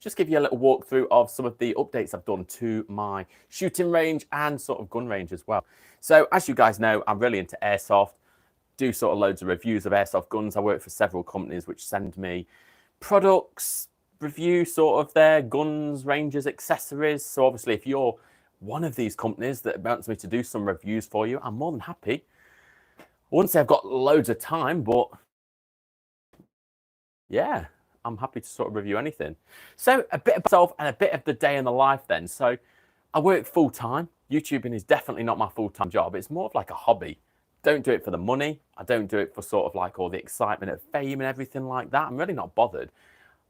just give you a little walkthrough of some of the updates I've done to my shooting range and sort of gun range as well. So as you guys know, I'm really into airsoft, do sort of loads of reviews of airsoft guns. I work for several companies which send me products, review sort of their guns, ranges, accessories. So obviously if you're one of these companies that wants me to do some reviews for you, I'm more than happy. I wouldn't say I've got loads of time, but yeah, I'm happy to sort of review anything. So a bit of myself and a bit of the day in the life then. So I work full time. YouTubing is definitely not my full-time job. It's more of like a hobby. Don't do it for the money. I don't do it for sort of like all the excitement of fame and everything like that. I'm really not bothered.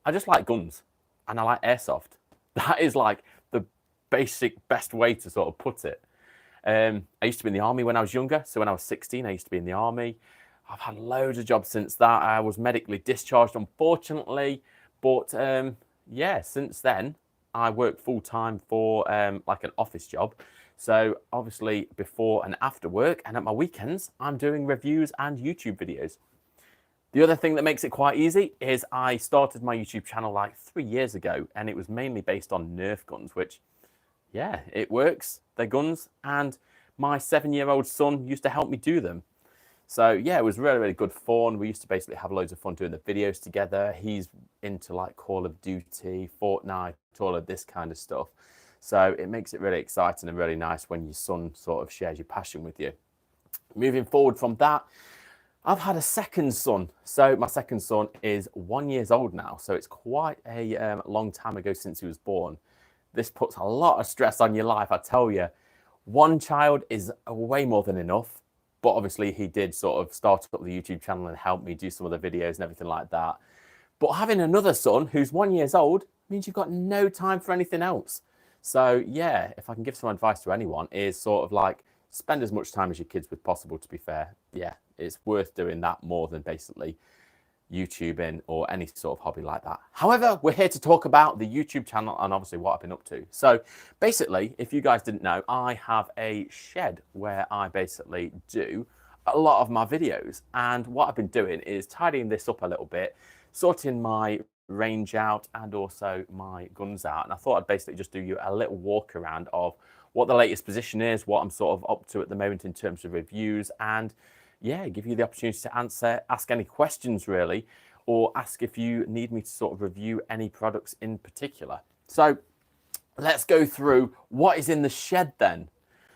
I just like guns and I like airsoft. That is like the basic best way to sort of put it. I used to be in the army when I was younger. So when I was 16, I used to be in the army. I've had loads of jobs since that. I was medically discharged, unfortunately. But yeah, since then, I work full time for like an office job. So obviously before and after work and at my weekends, I'm doing reviews and YouTube videos. The other thing that makes it quite easy is I started my YouTube channel like 3 years ago, and it was mainly based on Nerf guns, which, yeah, it works. They're guns, and my 7-year-old son used to help me do them. So yeah, it was really, really good fun. We used to basically have loads of fun doing the videos together. He's into like Call of Duty, Fortnite, all of this kind of stuff. So it makes it really exciting and really nice when your son sort of shares your passion with you. Moving forward from that, I've had a second son. So my second son is 1 year old now. So it's quite a long time ago since he was born. This puts a lot of stress on your life, I tell you. One child is way more than enough. But obviously he did sort of start up the YouTube channel and help me do some of the videos and everything like that. But having another son who's 1 year old means you've got no time for anything else. So yeah, if I can give some advice to anyone, is sort of like spend as much time as your kids with possible, to be fair. Yeah, it's worth doing that more than basically YouTubing or any sort of hobby like that. However, we're here to talk about the YouTube channel and obviously what I've been up to. So basically, if you guys didn't know, I have a shed where I basically do a lot of my videos. And what I've been doing is tidying this up a little bit, sorting my range out and also my guns out. And I thought I'd basically just do you a little walk around of what the latest position is, what I'm sort of up to at the moment in terms of reviews, and yeah, give you the opportunity to ask any questions really, or ask if you need me to sort of review any products in particular. So let's go through what is in the shed then.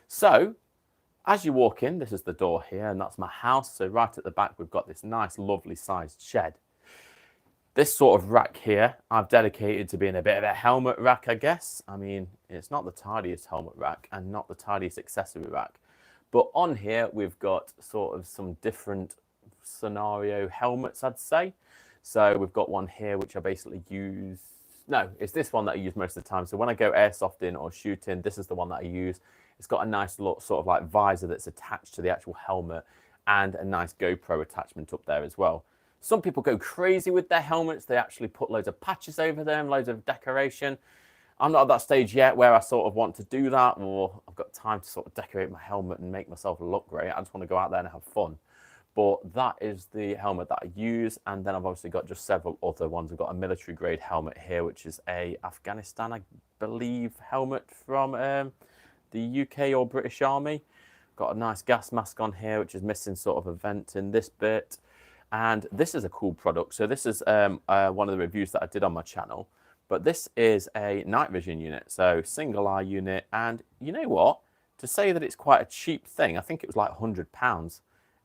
So as you walk in, this is the door here, and that's my house. So right at the back, we've got this nice, lovely sized shed. This sort of rack here, I've dedicated to being a bit of a helmet rack, I guess. I mean, it's not the tidiest helmet rack and not the tidiest accessory rack. But on here, we've got sort of some different scenario helmets, I'd say. So we've got one here, which I basically use. No, it's this one that I use most of the time. So when I go airsofting or shooting, this is the one that I use. It's got a nice little sort of like visor that's attached to the actual helmet and a nice GoPro attachment up there as well. Some people go crazy with their helmets. They actually put loads of patches over them, loads of decoration. I'm not at that stage yet where I sort of want to do that, or I've got time to sort of decorate my helmet and make myself look great. I just want to go out there and have fun. But that is the helmet that I use. And then I've obviously got just several other ones. I've got a military grade helmet here, which is a Afghanistan, I believe, helmet from the UK or British Army. Got a nice gas mask on here, which is missing sort of a vent in this bit. And this is a cool product. So this is one of the reviews that I did on my channel. But this is a night vision unit, so single eye unit. And you know what? To say that it's quite a cheap thing, I think it was like £100.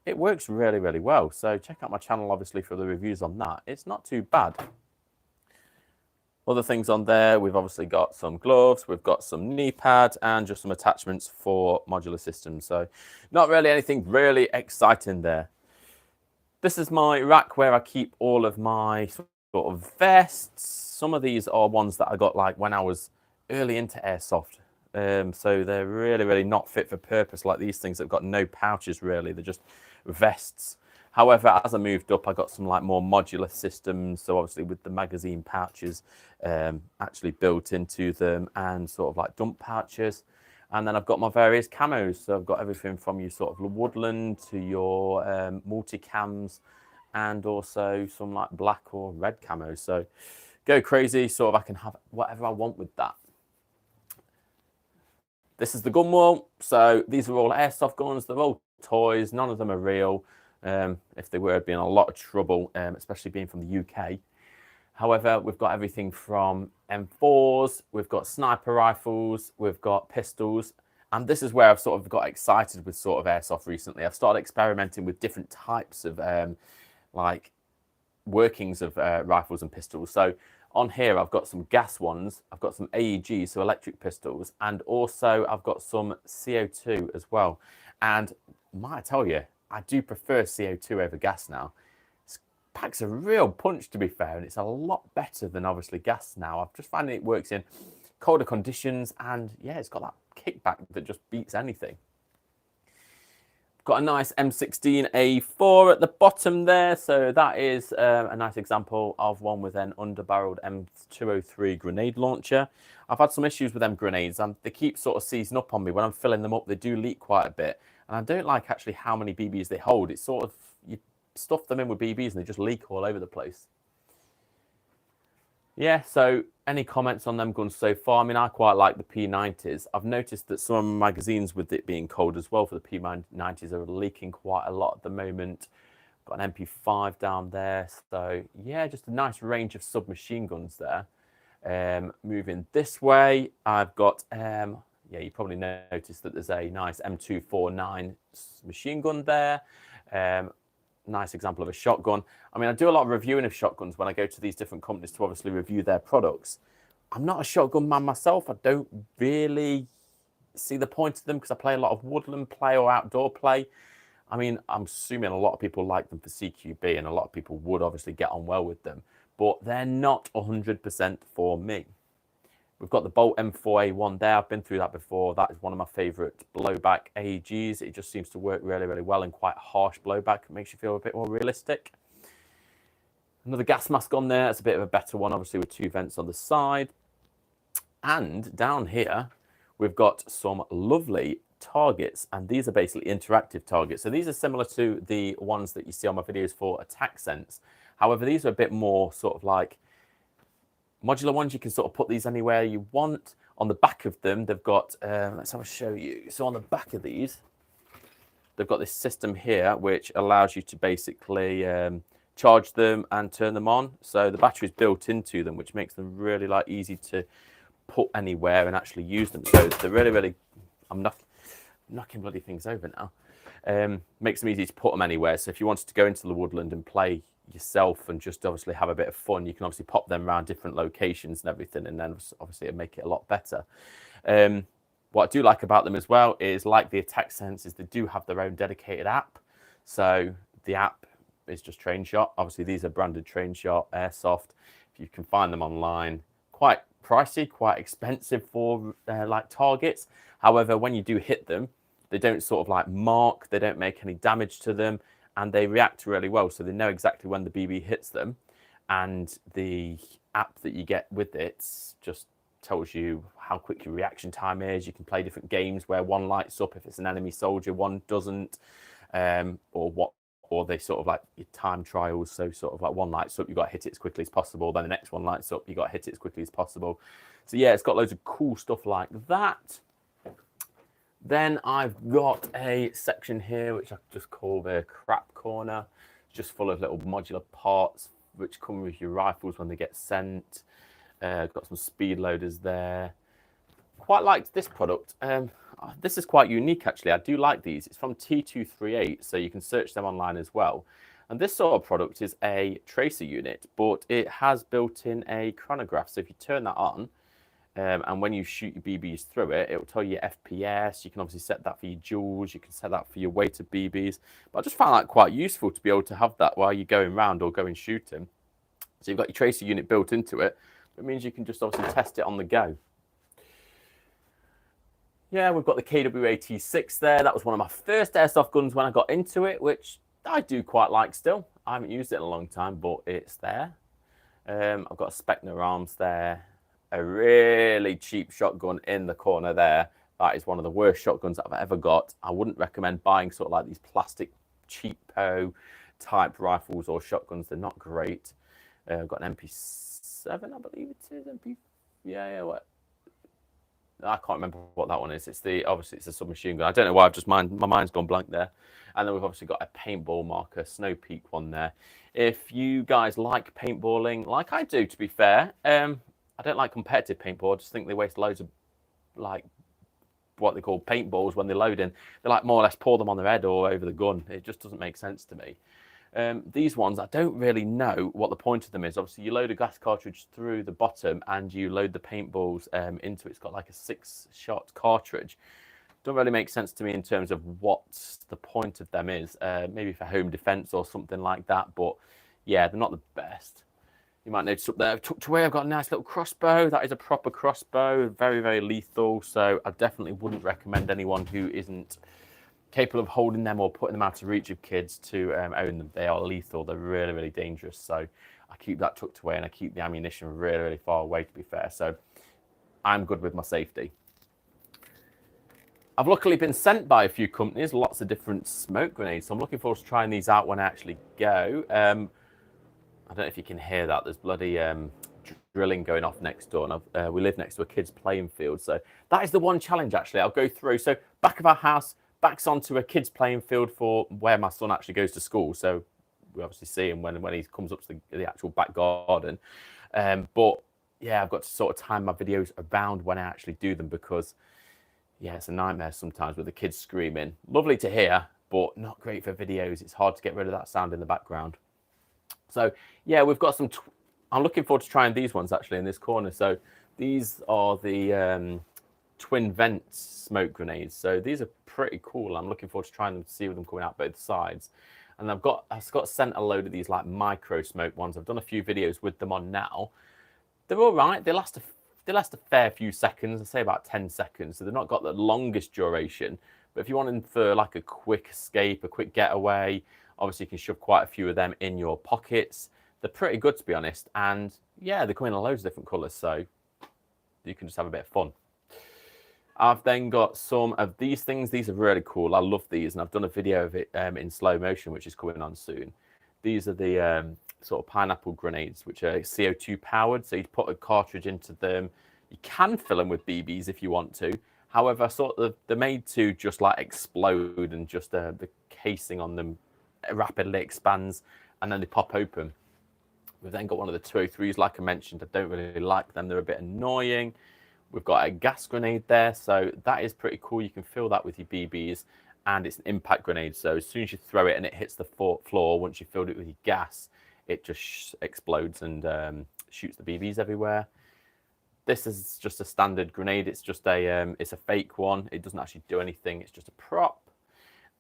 It works really, really well. So check out my channel, obviously, for the reviews on that. It's not too bad. Other things on there, we've obviously got some gloves, we've got some knee pads, and just some attachments for modular systems. So not really anything really exciting there. This is my rack where I keep all of my sort of vests. Some of these are ones that I got like when I was early into airsoft. So they're really, really not fit for purpose like these things that have got no pouches really. They're just vests. However, as I moved up, I got some like more modular systems. So obviously with the magazine pouches actually built into them and sort of like dump pouches. And then I've got my various camos. So I've got everything from your sort of woodland to your multi-cams and also some like black or red camos. So go crazy, sort of I can have whatever I want with that. This is the gun wall. So these are all airsoft guns. They're all toys. None of them are real. If they were, I'd be in a lot of trouble, especially being from the UK. However, we've got everything from M4s, we've got sniper rifles, we've got pistols. And this is where I've sort of got excited with sort of airsoft recently. I've started experimenting with different types of like workings of rifles and pistols. So on here, I've got some gas ones, I've got some AEGs, so electric pistols, and also I've got some CO2 as well. And might I tell you, I do prefer CO2 over gas now. It packs a real punch, to be fair, and it's a lot better than obviously gas now. I've just found it works in colder conditions, and yeah, it's got that kickback that just beats anything. Got a nice M16A4 at the bottom there, so that is a nice example of one with an underbarreled M203 grenade launcher. I've had some issues with them grenades, and they keep sort of seizing up on me. When I'm filling them up, they do leak quite a bit, and I don't like actually how many BBs they hold. It's sort of, you stuff them in with BBs and they just leak all over the place. Yeah, so any comments on them guns so far? I mean, I quite like the P90s. I've noticed that some magazines, with it being cold as well for the P90s, are leaking quite a lot at the moment. Got an MP5 down there. So yeah, just a nice range of submachine guns there. Moving this way, I've got, yeah, you probably noticed that there's a nice M249 machine gun there. Nice example of a shotgun. I mean, I do a lot of reviewing of shotguns when I go to these different companies to obviously review their products. I'm not a shotgun man myself. I don't really see the point of them because I play a lot of woodland play or outdoor play. I mean, I'm assuming a lot of people like them for CQB, and a lot of people would obviously get on well with them, but they're not 100% for me. We've got the Bolt M4A1 there. I've been through that before. That is one of my favorite blowback AEGs. It just seems to work really, really well in quite harsh blowback. It makes you feel a bit more realistic. Another gas mask on there. It's a bit of a better one, obviously, with 2 vents on the side. And down here, we've got some lovely targets, and these are basically interactive targets. So these are similar to the ones that you see on my videos for Attack Sense. However, these are a bit more sort of like modular ones. You can sort of put these anywhere you want. On the back of them, they've got, let's have a show you. So on the back of these, they've got this system here, which allows you to basically charge them and turn them on. So the battery is built into them, which makes them really like easy to put anywhere and actually use them. So they're really, really, I'm knocking bloody things over now. Makes them easy to put them anywhere. So if you wanted to go into the woodland and play yourself and just obviously have a bit of fun, you can obviously pop them around different locations and everything, and then obviously it'll make it a lot better. What I do like about them as well is, like the Attack Senses, they do have their own dedicated app. So the app is just Train Shot. Obviously these are branded Train Shot Airsoft. If you can find them online, quite pricey, quite expensive for like targets. However, when you do hit them, they don't sort of like mark, they don't make any damage to them, and they react really well. So they know exactly when the BB hits them, and the app that you get with it just tells you how quick your reaction time is. You can play different games where one lights up if it's an enemy soldier, one doesn't, or they sort of like your time trials. So sort of like one lights up, you got to hit it as quickly as possible. Then the next one lights up, you got to hit it as quickly as possible. So yeah, it's got loads of cool stuff like that. Then I've got a section here which I just call the crap corner. It's just full of little modular parts which come with your rifles when they get sent. Got some speed loaders there. Quite liked this product. This is quite unique actually. I do like these. It's from T238, so you can search them online as well. And this sort of product is a tracer unit, but it has built in a chronograph. So if you turn that on, and when you shoot your BBs through it, it will tell you your FPS. You can obviously set that for your joules. You can set that for your weight of BBs. But I just found that quite useful to be able to have that while you're going around or going shooting. So you've got your tracer unit built into it. It means you can just obviously test it on the go. Yeah, we've got the KW-AT6 there. That was one of my first airsoft guns when I got into it, which I do quite like still. I haven't used it in a long time, but it's there. I've got a Spectre arms there. A really cheap shotgun in the corner there. That is one of the worst shotguns that I've ever got. I wouldn't recommend buying sort of like these plastic cheapo type rifles or shotguns. They're not great. I've got an MP7, I believe it is. Yeah, what? I can't remember what that one is. Obviously it's a submachine gun. I don't know why my mind's gone blank there. And then we've obviously got a paintball marker, Snow Peak one there. If you guys like paintballing, like I do, to be fair, I don't like competitive paintball. I just think they waste loads of like what they call paintballs when they load in. They like more or less pour them on their head or over the gun. It just doesn't make sense to me. These ones, I don't really know what the point of them is. Obviously, you load a gas cartridge through the bottom and you load the paintballs into it. It's got like a 6-shot cartridge. Don't really make sense to me in terms of what the point of them is. Maybe for home defense or something like that. But yeah, they're not the best. You might notice up there, tucked away, I've got a nice little crossbow. That is a proper crossbow, very, very lethal. So I definitely wouldn't recommend anyone who isn't capable of holding them or putting them out of reach of kids to own them. They are lethal. They're really, really dangerous. So I keep that tucked away and I keep the ammunition really, really far away, to be fair. So I'm good with my safety. I've luckily been sent by a few companies, lots of different smoke grenades. So I'm looking forward to trying these out when I actually go. I don't know if you can hear that. There's bloody drilling going off next door. And we live next to a kid's playing field. So that is the one challenge, actually. I'll go through. So back of our house, backs onto a kid's playing field for where my son actually goes to school. So we obviously see him when he comes up to the actual back garden. But yeah, I've got to sort of time my videos around when I actually do them because, yeah, it's a nightmare sometimes with the kids screaming. Lovely to hear, but not great for videos. It's hard to get rid of that sound in the background. So yeah, we've got some, I'm looking forward to trying these ones actually in this corner. So these are the twin vent smoke grenades. So these are pretty cool. I'm looking forward to trying them to see them coming out both sides. And I've got sent a load of these like micro smoke ones. I've done a few videos with them on now. They're all right. They last a fair few seconds. I say about 10 seconds. So they've not got the longest duration. But if you want them for like a quick escape, a quick getaway, obviously you can shove quite a few of them in your pockets. They're pretty good, to be honest. And yeah, they come in loads of different colours. So you can just have a bit of fun. I've then got some of these things. These are really cool. I love these, and I've done a video of it in slow motion, which is coming on soon. These are the sort of pineapple grenades, which are CO2 powered. So you put a cartridge into them. You can fill them with BBs if you want to. However, they're made to just like explode, and just the casing on them rapidly expands, and then they pop open. We've then got one of the 203s, like I mentioned. I don't really like them. They're a bit annoying. We've got a gas grenade there, so that is pretty cool. You can fill that with your BBs, and it's an impact grenade. So as soon as you throw it and it hits the floor, once you've filled it with your gas, it just explodes and shoots the BBs everywhere. This is just a standard grenade. It's just it's a fake one. It doesn't actually do anything. It's just a prop.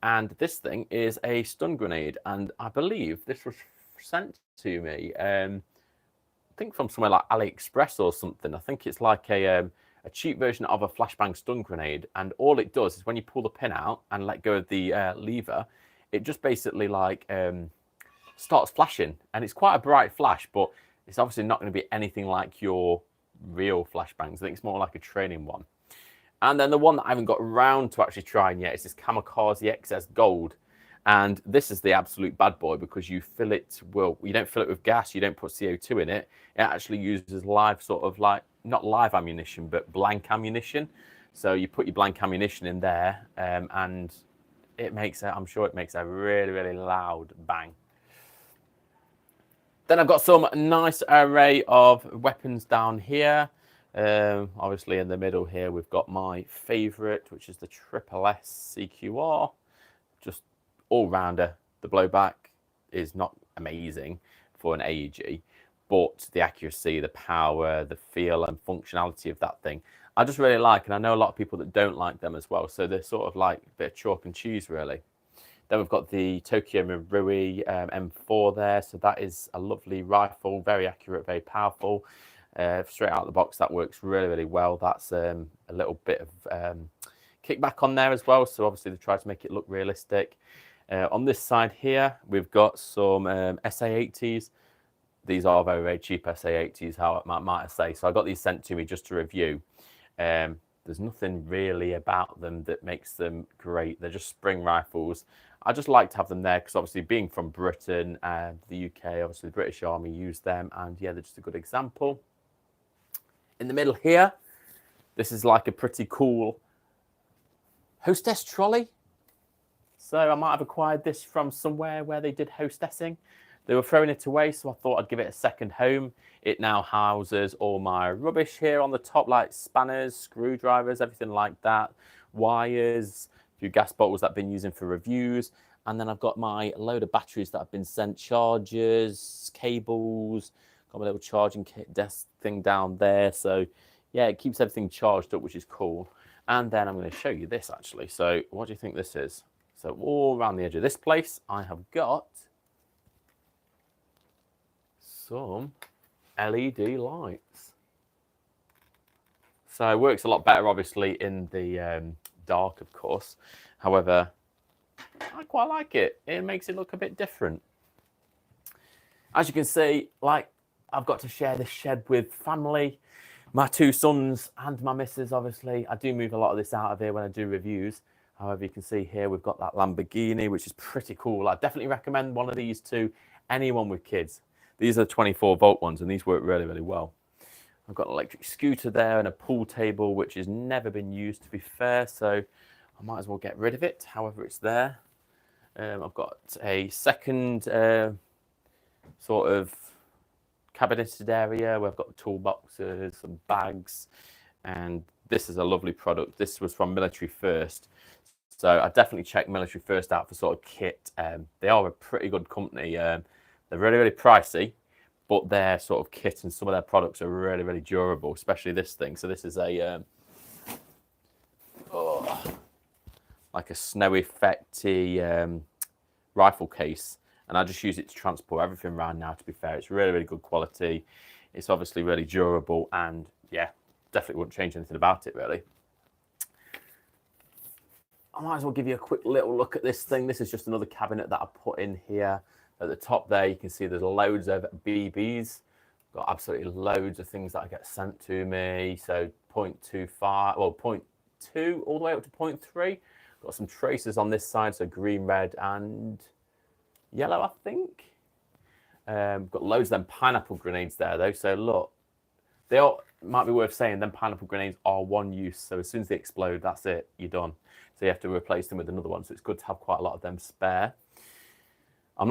And this thing is a stun grenade, and I believe this was sent to me. I think from somewhere like AliExpress or something. I think it's like a cheap version of a flashbang stun grenade, and all it does is when you pull the pin out and let go of the lever, it just basically like starts flashing, and it's quite a bright flash, but it's obviously not going to be anything like your real flashbangs. I think it's more like a training one. And then the one that I haven't got around to actually trying yet is this Kamikaze XS Gold. And this is the absolute bad boy because you fill it, well, you don't fill it with gas, you don't put CO2 in it. It actually uses live sort of like, not live ammunition, but blank ammunition. So you put your blank ammunition in there and it makes, I'm sure it makes a really, really loud bang. Then I've got some nice array of weapons down here. Obviously in the middle here, we've got my favorite, which is the SSS CQR. Just all-rounder. The blowback is not amazing for an AEG, but the accuracy, the power, the feel and functionality of that thing, I just really like. And I know a lot of people that don't like them as well. So they're sort of like a bit of chalk and cheese, really. Then we've got the Tokyo Marui M4 there. So that is a lovely rifle, very accurate, very powerful. Straight out of the box, that works really, really well. That's a little bit of kickback on there as well. So obviously they try to make it look realistic. On this side here, we've got some SA80s. These are very, very cheap SA80s, how might I say. So I got these sent to me just to review. There's nothing really about them that makes them great. They're just spring rifles. I just like to have them there because obviously being from Britain and the UK, obviously the British Army use them, and yeah, they're just a good example. In the middle here, this is like a pretty cool hostess trolley. So I might have acquired this from somewhere where they did hostessing. They were throwing it away, so I thought I'd give it a second home. It now houses all my rubbish here on the top, like spanners, screwdrivers, everything like that, wires, a few gas bottles that I've been using for reviews. And then I've got my load of batteries that have been sent, chargers, cables, got my little charging desk thing down there. So yeah, it keeps everything charged up, which is cool. And then I'm going to show you this actually. So what do you think this is? So all around the edge of this place, I have got some LED lights. So it works a lot better, obviously, in the dark, of course. However, I quite like it. It makes it look a bit different. As you can see, like, I've got to share this shed with family, my two sons and my missus, obviously. I do move a lot of this out of here when I do reviews. However, you can see here, we've got that Lamborghini, which is pretty cool. I definitely recommend one of these to anyone with kids. These are the 24-volt ones, and these work really, really well. I've got an electric scooter there and a pool table, which has never been used, to be fair, so I might as well get rid of it. However, it's there. I've got a second sort of cabineted area where I've got toolboxes, some bags, and this is a lovely product. This was from Military First. So I definitely check Military First out for sort of kit. They are a pretty good company. They're really, really pricey, but their sort of kit and some of their products are really, really durable, especially this thing. So this is a like a snow effecty rifle case, and I just use it to transport everything around now, to be fair. It's really, really good quality. It's obviously really durable, and yeah, definitely wouldn't change anything about it, really. I might as well give you a quick little look at this thing. This is just another cabinet that I put in here. At the top there, you can see there's loads of BBs. Got absolutely loads of things that get sent to me. So 0.25, well, 0.2 all the way up to 0.3. Got some tracers on this side, so green, red, and yellow, I think. Got loads of them pineapple grenades there, though. So look, they all might be worth saying. Them pineapple grenades are one use, so as soon as they explode, that's it. You're done. So you have to replace them with another one. So it's good to have quite a lot of them spare. I'm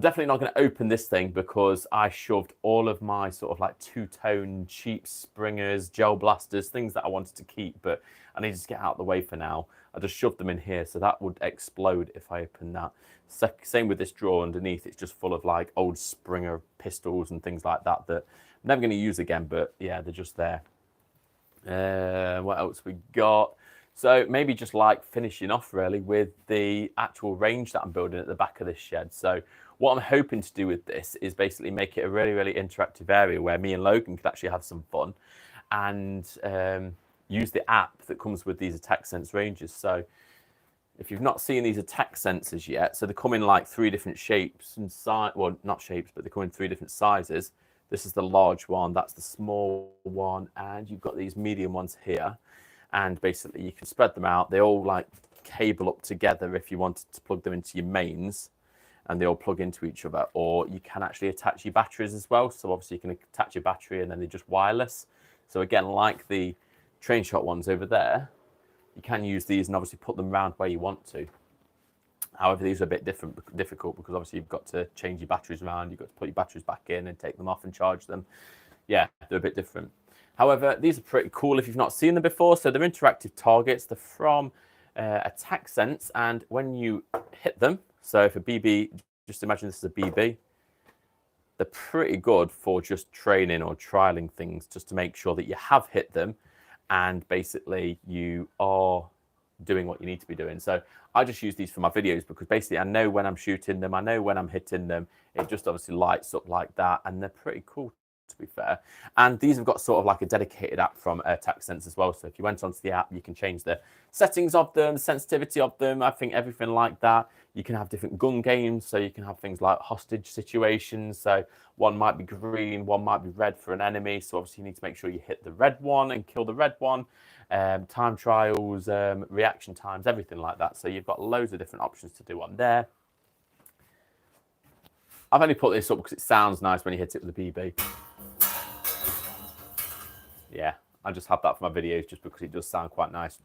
definitely not gonna open this thing because I shoved all of my sort of like two-tone cheap springers, gel blasters, things that I wanted to keep, but I need to get out of the way for now. I just shoved them in here, so that would explode if I open that. Same with this drawer underneath. It's just full of like old Springer pistols and things like that that I'm never going to use again, but yeah, they're just there. What else we got? So maybe just like finishing off really with the actual range that I'm building at the back of this shed. So what I'm hoping to do with this is basically make it a really, really interactive area where me and Logan could actually have some fun and use the app that comes with these attack sense ranges. So if you've not seen these attack sensors yet, so they come in like 3 different shapes and size, well, not shapes, but they come in 3 different sizes. This is the large one, that's the small one, and you've got these medium ones here. And basically you can spread them out. They all like cable up together if you wanted to plug them into your mains, and they all plug into each other. Or you can actually attach your batteries as well. So obviously you can attach your battery and then they're just wireless. So again, like the train shot ones over there, you can use these and obviously put them around where you want to. However, these are a bit difficult because obviously you've got to change your batteries around. You've got to put your batteries back in and take them off and charge them. Yeah, they're a bit different. However, these are pretty cool if you've not seen them before. So they're interactive targets. They're from Attack Sense, and when you hit them, so if a BB, just imagine this is a BB, they're pretty good for just training or trialing things just to make sure that you have hit them and basically you are doing what you need to be doing. So I just use these for my videos because basically I know when I'm shooting them, I know when I'm hitting them. It just obviously lights up like that, and they're pretty cool to be fair. And these have got sort of like a dedicated app from TechSense as well. So if you went onto the app, you can change the settings of them, the sensitivity of them, I think everything like that. You can have different gun games, so you can have things like hostage situations. So one might be green, one might be red for an enemy. So obviously you need to make sure you hit the red one and kill the red one. Time trials, reaction times, everything like that. So you've got loads of different options to do on there. I've only put this up because it sounds nice when you hit it with a BB. Yeah, I just have that for my videos just because it does sound quite nice.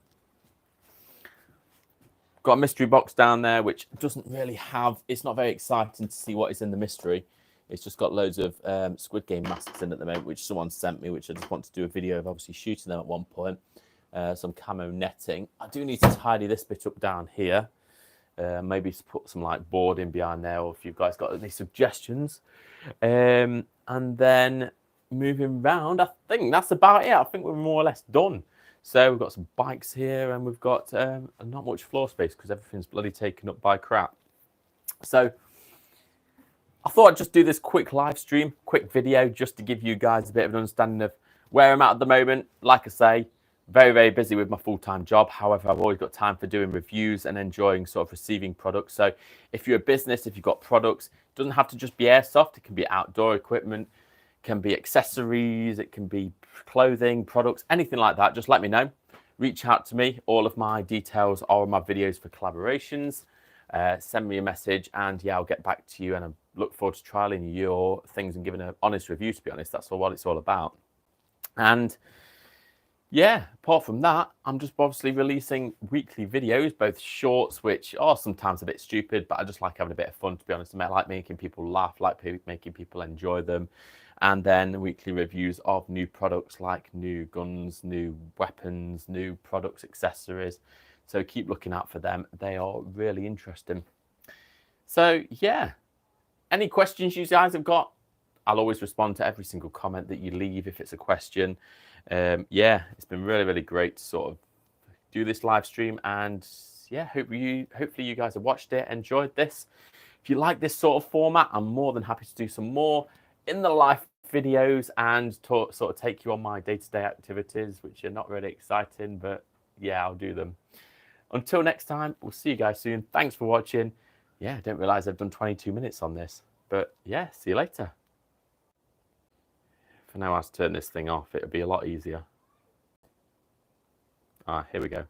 Got a mystery box down there, which doesn't really have, it's not very exciting to see what is in the mystery. It's just got loads of Squid Game masks in at the moment, which someone sent me, which I just want to do a video of obviously shooting them at one point. Some camo netting. I do need to tidy this bit up down here. Maybe put some like boarding behind there, or if you guys got any suggestions. And then moving round, I think that's about it. I think we're more or less done. So we've got some bikes here, and we've got not much floor space because everything's bloody taken up by crap. So I thought I'd just do this quick live stream, quick video, just to give you guys a bit of an understanding of where I'm at the moment. Like I say, very, very busy with my full-time job. However, I've always got time for doing reviews and enjoying sort of receiving products. So if you're a business, if you've got products, it doesn't have to just be airsoft. It can be outdoor equipment, can be accessories, it can be clothing, products, anything like that. Just let me know. Reach out to me. All of my details are on my videos for collaborations. Send me a message, and yeah, I'll get back to you, and I look forward to trialing your things and giving an honest review, to be honest. That's what it's all about. And yeah, apart from that, I'm just obviously releasing weekly videos, both shorts, which are sometimes a bit stupid, but I just like having a bit of fun, to be honest. I like making people laugh, like making people enjoy them. And then weekly reviews of new products, like new guns, new weapons, new products, accessories. So keep looking out for them. They are really interesting. So yeah, any questions you guys have got, I'll always respond to every single comment that you leave if it's a question. Yeah, it's been really, really great to sort of do this live stream, and yeah, hopefully you guys have watched it, enjoyed this. If you like this sort of format, I'm more than happy to do some more in the live videos and sort of take you on my day-to-day activities, which are not really exciting, but yeah, I'll do them. Until next time, we'll see you guys soon. Thanks for watching. Yeah, I didn't realize I've done 22 minutes on this, but yeah, see you later. If I know how to turn this thing off, it'll be a lot easier. Here we go.